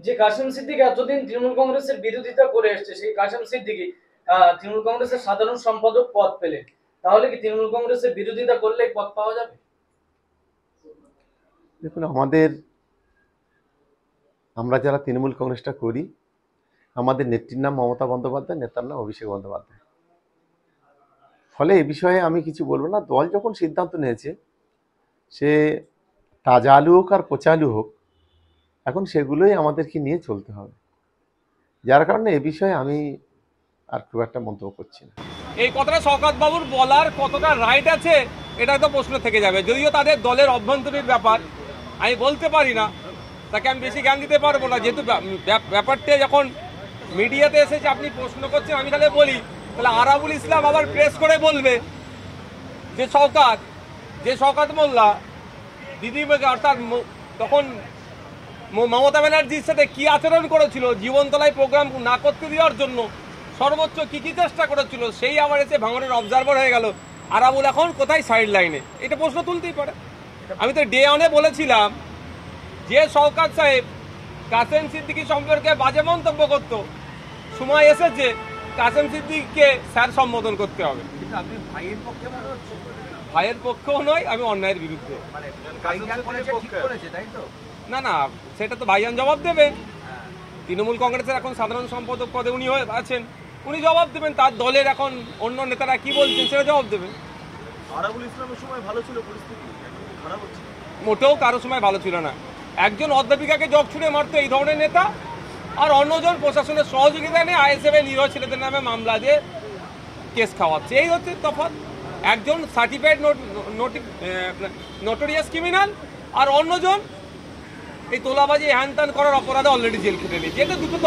যে কাসেম সিদ্দিকী এতদিন তৃণমূল কংগ্রেসের বিরোধিতা করে এসছে, সেই কাসেম সিদ্দিকী তৃণমূল কংগ্রেসের সাধারণ সম্পাদক পদ পেলেন, তাহলে কি তৃণমূল কংগ্রেসের বিরোধিতা করলে পদ পাওয়া যাবে? দেখুন, আমরা যারা তৃণমূল কংগ্রেসটা করি, আমাদের নেত্রীর নাম মমতা বন্দ্যোপাধ্যায়, নেতার নাম অভিষেক বন্দ্যোপাধ্যায়। ফলে এ বিষয়ে আমি কিছু বলবো না। দল যখন সিদ্ধান্ত নিয়েছে, সে তাজা আলু হোক আর পচা আলু হোক, এখন সেগুলোই আমাদেরকে নিয়ে চলতে হবে। যার কারণে এ বিষয়ে আমি আর খুব একটা মন্তব্য করছি না। এই কথাটা শওকত বাবুর বলার কতটা রাইট আছে এটা তো প্রশ্ন থেকে যাবে। যদিও তাদের দলের অভ্যন্তরীণ ব্যাপার, আমি বলতে পারি না, তাকে আমি বেশি জ্ঞান দিতে পারবো না। যেহেতু ব্যাপারটা যখন মিডিয়াতে এসেছে, আপনি প্রশ্ন করছেন, আমি তাহলে বলি, তাহলে আরাবুল ইসলাম আবার প্রেস করে বলবে যে শওকত মোল্লা দিদিমাকে, অর্থাৎ তখন মমতা ব্যানার্জির সাথে কি আচরণ করেছিল, জীবনতলায় প্রোগ্রাম না করতে দেওয়ার জন্য সর্বোচ্চ কি চেষ্টা করেছিল, সেই আবার এসে ভাঙড়ের অবজারভার হয়ে গেল। আরাবুল এখন কোথায় সাইড লাইনে, এটা প্রশ্ন তুলতেই পারে। আমি তো ডে অনে বলেছিলাম যে শওকত সাহেব কাসেম সিদ্দিকী সম্পর্কে বাজে মন্তব্য করত, সময় এসেছে কাসেম সিদ্দিকীকে স্যার সম্বোধন করতে হবে। আপনি ভাইয়ের পক্ষে মনে হচ্ছে? ভাইয়ের পক্ষেও নয়, আমি অন্যায়ের বিরুদ্ধে। না না, সেটা তো ভাইজান জবাব দেবেন। তৃণমূল কংগ্রেসের এখন সাধারণ সম্পাদক পদে উনি আছেন, উনি জবাব দেবেন। তার দলের এখন অন্য নেতারা কি বলছেন সেটা জবাব দেবেন। আরাবুল ইসলামের সময় ভালো ছিল পরিস্থিতি, এখন খারাপ হচ্ছে? মোটেও কারো সময় ভালো ছিল না। একজন অধ্যাপিকাকে জগ ছুঁড়ে মারতো এই ধরনের নেতা, আর অন্যজন প্রশাসনের সহযোগিতা নিয়ে আইএসএফ এর নিরীহ ছেলেদের নামে মামলা দিয়ে কেস খাওয়াচ্ছে। এই হচ্ছে তফাৎ। একজন সার্টিফাইড নোটোরিয়াস ক্রিমিনাল, আর অন্যজন এই তোলাবাজি হ্যান ত্যান করার অপরাধে অলরেডি জেল খেটে নিয়েছে। এটা দুটো